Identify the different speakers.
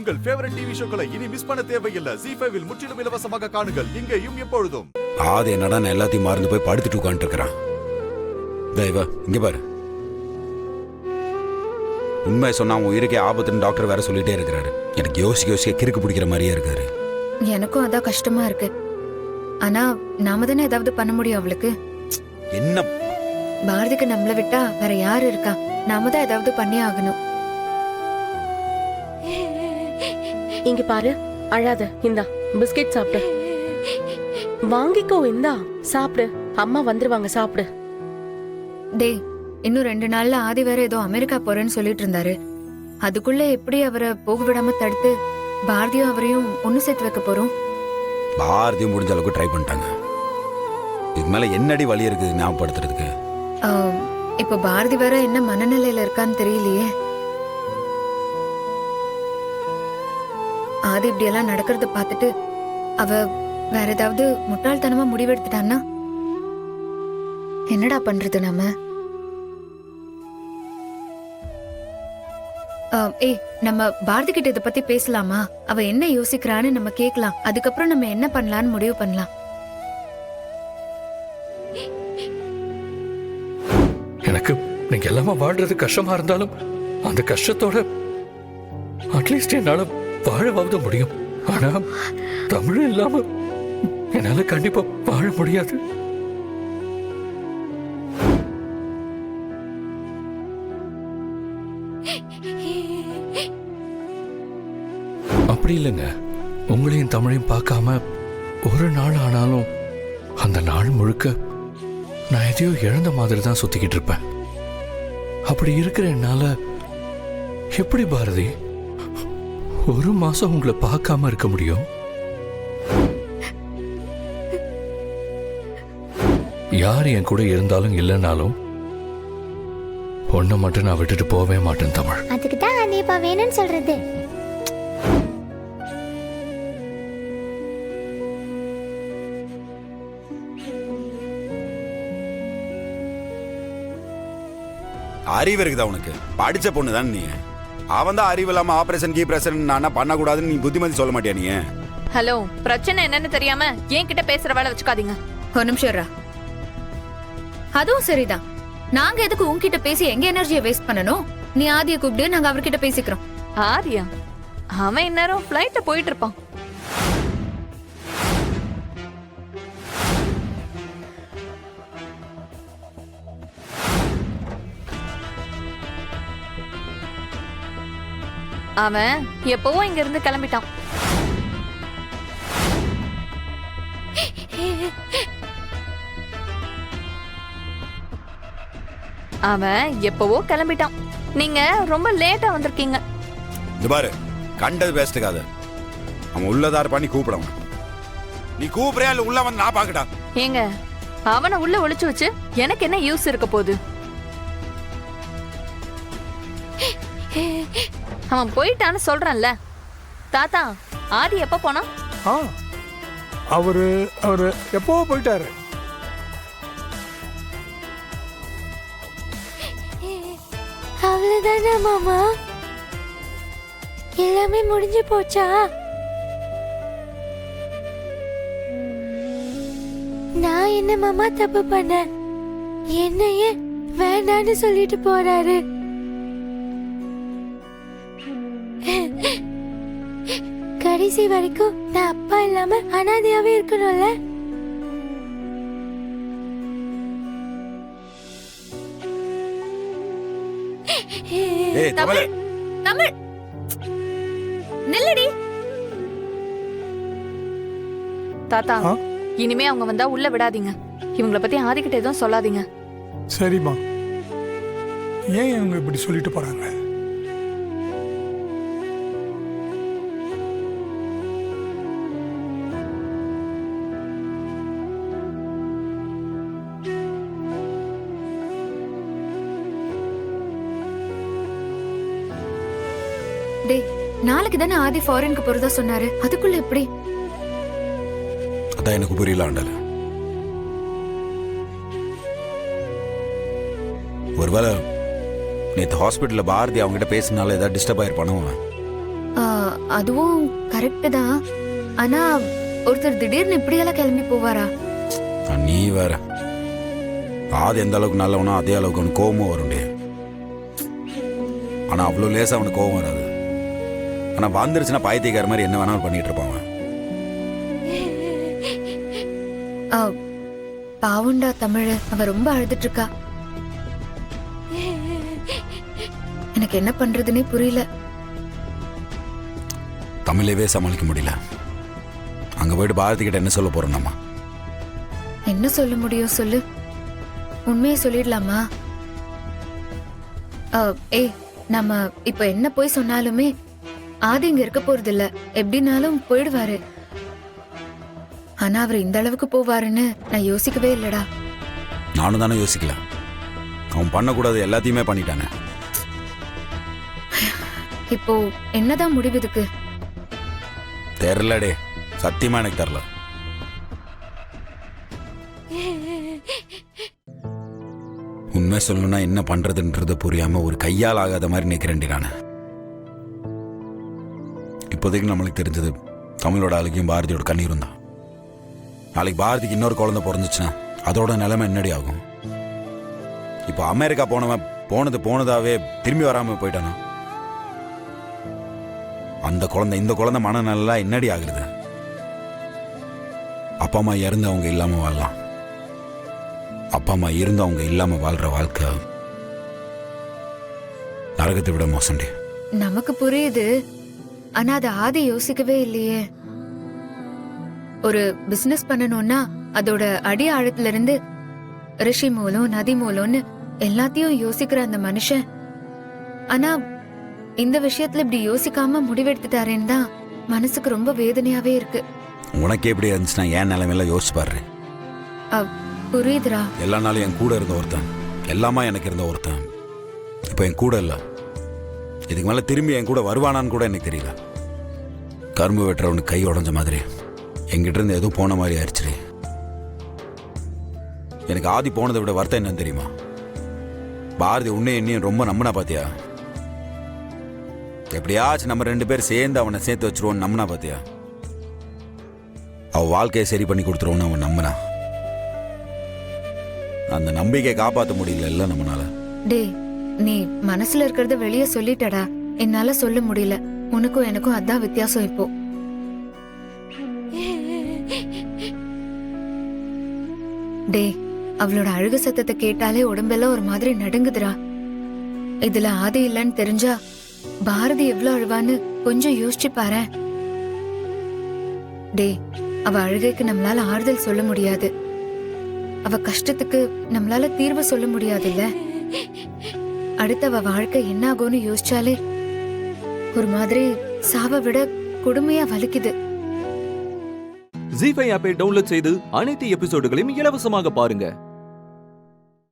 Speaker 1: உங்கள் favourite TV ஷோக்களை இனி miss பண்ண தேவையில்லை. ZEE5 இல் முற்றிலும் இலவசமாக காணுங்கள். இங்கேயும் எப்பொழுதும்.
Speaker 2: ஆதி என்னடா நான் எல்லாத்தையும் மறந்து போய் படுத்துட்டு உட்காந்துட்டு இருக்கிறான். தெய்வா இங்க பாரு, உண்மையை சொன்னா உன் உயிருக்கே ஆபத்துன்னு டாக்டர் வேற சொல்லிட்டே இருக்கிறாரு. எனக்கு யோசிக்க கிறுக்கு பிடிக்கிற மாதிரியே இருக்காரு.
Speaker 3: எனக்கும் அதான் கஷ்டமா இருக்கு. ஆனா நாம தானே ஏதாவது பண்ண முடியும் அவளுக்கு.
Speaker 2: என்ன
Speaker 3: பாரதிக்கு நம்மளை விட்டா வேற யாரு இருக்கா? நாம தான் ஏதாவது பண்ணி ஆகணும்.
Speaker 4: இங்க பாரு, அழாத. இந்தா பிஸ்கெட் சாப்பிடு. வாங்கிக்கோ, இந்தா சாப்பிடு. அம்மா வந்துருவாங்க, சாப்பிடு.
Speaker 3: டேய், இன்னும் 2 நாள்ல ஆதி வேற ஏதோ அமெரிக்கா போறேன்னு சொல்லிட்டு இருந்தாரு. அதுக்குள்ள எப்படி அவரை போக விடாம தடுத்து பாரதியும் அவரையும் ஒண்ணு சேர்த்து வைக்க போறோம்?
Speaker 2: பாரதியும் முடிஞ்ச அளவுக்கு ட்ரை பண்ணிட்டாங்க. இதுக்கு மேல என்னடி வழி இருக்குது ஞாபகப்படுத்துறதுக்கு?
Speaker 3: இப்ப பாரதி வேற என்ன மனநிலையில இருக்கான்னு தெரியலையே. ஆதி இப்படி எல்லாம் நடக்கிறத பார்த்துட்டு அவ வேற ஏதாவது முட்டாள்தனமா முடிவெடுத்துட்டான்னா என்னடா பண்றது நாம? ஏய், நம்ம பாரதி கிட்ட இத பத்தி பேசலாமா? அவ என்ன யோசிக்கிறான்னு நம்ம கேட்கலாம். அதுக்கப்புறம் நம்ம என்ன பண்ணலாம்னு முடிவு பண்ணலாம்.
Speaker 5: எனக்கு நீங்க எல்லாமே வாழ்றது கஷ்டமா இருந்தாலும் அந்த கஷ்டத்தோட அட்லீஸ்ட் என்னால வாழவாவது முடியும். ஆனா தமிழ் இல்லாம என்னால கண்டிப்பா வாழ முடியாது. அப்படி இல்லைங்க, உங்களையும் தமிழையும் பார்க்காம ஒரு நாள் ஆனாலும் அந்த நாள் முழுக்க நான் எதையோ இழந்த மாதிரி தான் சுத்திக்கிட்டு இருப்பேன். அப்படி இருக்கிற என்னால எப்படி பாரதி ஒரு மாசம் உங்களை பார்க்காம இருக்க முடியும்? யார் என் கூட இருந்தாலும் இல்லைனாலும் ஒன்ன மட்டும் நான் விட்டுட்டு போவே மாட்டேன் தமிழ்.
Speaker 6: அதுக்கு தான் அனிப்பா வேணும்னு சொல்றது.
Speaker 2: அறிவு இருக்குதா உனக்கு? படிச்ச பொண்ணு தான் நீ. அவன் தான் அறிவு இல்லாம ஆபரேஷன் கீப்ரேஷன் நான் பண்ணக்கூடாதுன்னு நீ புத்திமதி சொல்ல மாட்டியா நீ?
Speaker 7: ஹலோ, பிரச்சனை என்னன்னு தெரியாம என்கிட்ட பேசுற வேலை வச்சுக்காதீங்க.
Speaker 3: ஒரு நிமிஷம். அதுவும் சரிதான். நாங்க எதுக்கு உன்கிட்ட பேசி எங்க எனர்ஜியை வேஸ்ட் பண்ணணும்? நீ ஆதியை கூப்பிட்டு நாங்க அவர்கிட்ட பேசிக்கிறோம்.
Speaker 7: ஆதியா? அவன் இந்நேரம் ஃபிளைட்ல போயிட்டு இருப்பான். அவன் எப்பவோ இங்க இருந்து கிளம்பிட்டான். அவன் எப்பவோ கிளம்பிட்டான். நீங்க ரொம்ப லேட்டா வந்திருக்கீங்க.
Speaker 2: இது பாரு, கண்டது பேசிட்டுக்காத. அவன் உள்ளதார் பண்ணி கூப்பிடவன். நீ கூப்பிடுறியா இல்ல உள்ள வந்து நான் பாக்கட்டா?
Speaker 7: ஏங்க, அவனை உள்ள ஒளிச்சு வச்சு எனக்கு என்ன யூஸ் இருக்க போகுது? அவன் போயிட்டான்னு சொல்றான்ல. தாத்தா, ஆதி எப்ப போனா?
Speaker 8: அவரு எப்போ போயிட்டாரு.
Speaker 6: அவ்வளவுதானா மாமா? எல்லாமே முடிஞ்சு போச்சா? நான் என்ன மாமா தப்பு பண்ண? என்னையே வேண்டான்னு சொல்லிட்டு போறாரு. கடைசி வரைக்கும் நான் அப்பா இல்லாம அனாதையாவே இருக்கணும்ல.
Speaker 3: தமிழ், தமிழ் நில்லடி.
Speaker 7: தாத்தா, இனிமே அவங்க வந்தா உள்ள விடாதீங்க. இவங்கள பத்தி ஆதிக்கிட்ட எதுவும் சொல்லாதீங்க.
Speaker 8: சரிம்மா. ஏன் இவங்க இப்படி சொல்லிட்டு போறாங்க?
Speaker 3: டேய், நாளைக்கு தானே ஆதி ஃபாரினுக்கு போறதா சொன்னாரு. அதுக்குள்ள எப்படி?
Speaker 2: அதான் எனக்கு புரியல ஆண்டல. ஒருவேளை நேற்று ஹாஸ்பிட்டலில் பாரதி அவங்ககிட்ட பேசினால ஏதாவது டிஸ்டர்ப் ஆயிருப்பானோ?
Speaker 3: அதுவும் கரெக்ட் தான். ஆனா ஒருத்தர் திடீர்னு இப்படியெல்லாம் கிளம்பி போவாரா?
Speaker 2: நீ வேற. ஆதி எந்த அளவுக்கு நல்லவனோ அதே அளவுக்கு அவனுக்கு கோபமும் வரும்டே. ஆனா அவ்வளோ லேசா அவனுக்கு கோபம் வராது. ஆனா வந்துருச்சுன்னா பாயத்திக்கார மாதிரி என்ன வேணாலும் பண்ணிட்டு இருப்பான் அவன்.
Speaker 3: பாவுண்டா தமிழ், அவ ரொம்ப அழுதுட்டு இருக்கா. எனக்கு என்ன பண்றதுன்னே புரியல.
Speaker 2: தமிழவே சமாளிக்க முடியல. அங்க போயிட்டு பாரதி கிட்ட என்ன சொல்ல போறோம் நம்ம?
Speaker 3: என்ன சொல்ல முடியும் சொல்லு? உண்மையை சொல்லிடலாமா? ஏய், நம்ம இப்ப என்ன போய் சொன்னாலுமே ஆதி இங்க இருக்க போறது இல்ல. எப்படினாலும் போயிடுவாரு. ஆனா அவர் இந்த அளவுக்கு போவாருன்னு நான் யோசிக்கவே இல்லடா.
Speaker 2: நானும் தானே யோசிக்கல. அவன் பண்ணக்கூடாது எல்லாத்தையுமே பண்ணிட்டானே.
Speaker 3: இப்போ என்னதான் முடிவு இதுக்கு?
Speaker 2: தெரியலடே, சத்தியமா எனக்கு தெரியல. உண்மை சொல்லணும்னா என்ன பண்றதுன்றது புரியாம ஒரு கையால் ஆகாத மாதிரி நிக்கிறேன்டி நானு. இப்போதைக்கு நம்மளுக்கு தெரிஞ்சது தமிழோட அழுகையும் பாரதியோட கண்ணீரும் தான். நாளைக்கு பாரதிக்கு இன்னொரு குழந்தை பிறந்துச்சுன்னா அதோட நிலைமை என்னடி ஆகும்? இப்போ அமெரிக்கா போனவன் போனதாவே திரும்பி வராம போயிட்டானா? அந்த குழந்தை இந்த குழந்தை மனநலா என்னடி ஆகுறது? அப்பா அம்மா இறந்து அவங்க இல்லாம வாழலாம். அப்பா அம்மா இருந்து அவங்க இல்லாம வாழ்ற வாழ்க்கை நரகத்தை விட மோசண்டி.
Speaker 3: நமக்கு புரியுது. ஆனா அதை ஆதி யோசிக்கவே இல்லையே. ஒரு பிசினஸ் பண்ணணும்னா அதோட அடி ஆழத்துல இருந்து ரிஷி மூலம் நதி மூலம்னு எல்லாத்தையும் யோசிக்கிற அந்த மனுஷன், ஆனா இந்த விஷயத்துல இப்படி யோசிக்காம முடிவெடுத்துட்டாரேன்னு தான் மனசுக்கு ரொம்ப வேதனையாவே இருக்கு.
Speaker 2: உனக்கு எப்படி இருந்துச்சுன்னா என் நிலைமையில யோசிச்சு பாரு.
Speaker 3: புரியுதுரா.
Speaker 2: எல்லா நாளும் என் கூட இருந்த ஒருத்தன், எல்லாமா எனக்கு இருந்த ஒருத்தன் இப்போ என் கூட இல்லை. இதுக்கு மேல திரும்பி என் கூட வருவானான்னு கூட எனக்கு தெரியல. கரும்பு வெட்டுறவனுக்கு கை உடஞ்ச மாதிரி என்கிட்ட இருந்து எதுவும் போன மாதிரி ஆயிடுச்சு. எனக்கு ஆதி போனதை விட வருத்தம் என்னன்னு தெரியுமா? பாரதி உன்னை என்னையும் ரொம்ப நம்பினா பாத்தியா? எப்படியாச்சும் நம்ம 2 பேர் சேர்ந்து அவனை சேர்த்து வச்சிருவோன்னு நம்பினா பாத்தியா? அவ வாழ்க்கையை சரி பண்ணி கொடுத்துருவோன்னு அவன் நம்பினா. அந்த நம்பிக்கையை காப்பாற்ற முடியல நம்மளால.
Speaker 3: டே, நீ மனசுல இருக்கிறத வெளியே சொல்லிட்டடா. என்னால சொல்ல முடியல. உனக்கும் எனக்கும் அதான் வித்தியாசம். இப்போ டே, அவளோட அழுகு சத்தத்தை கேட்டாலே உடம்பெல்லாம் ஒரு மாதிரி நடுங்குதுடா. இதுல ஆதி இல்லைன்னு தெரிஞ்சா பாரதி எவ்வளவு அழுவான்னு கொஞ்சம் யோசிச்சு பாரு. டே, அவ அழுகைக்கு நம்மளால ஆறுதல் சொல்ல முடியாது. அவ கஷ்டத்துக்கு நம்மளால தீர்வு சொல்ல முடியாதுல்ல. அடுத்து அவ வாழ்க்கை என்ன ஆகும்னு யோசிச்சாலே ஒரு மாதிரி சாவை விட கொடுமையா வலிக்குது.
Speaker 9: ஜீ5 ஆப்பை டவுன்லோட் செய்து அனைத்து எபிசோடுகளையும் இலவசமாக பாருங்க.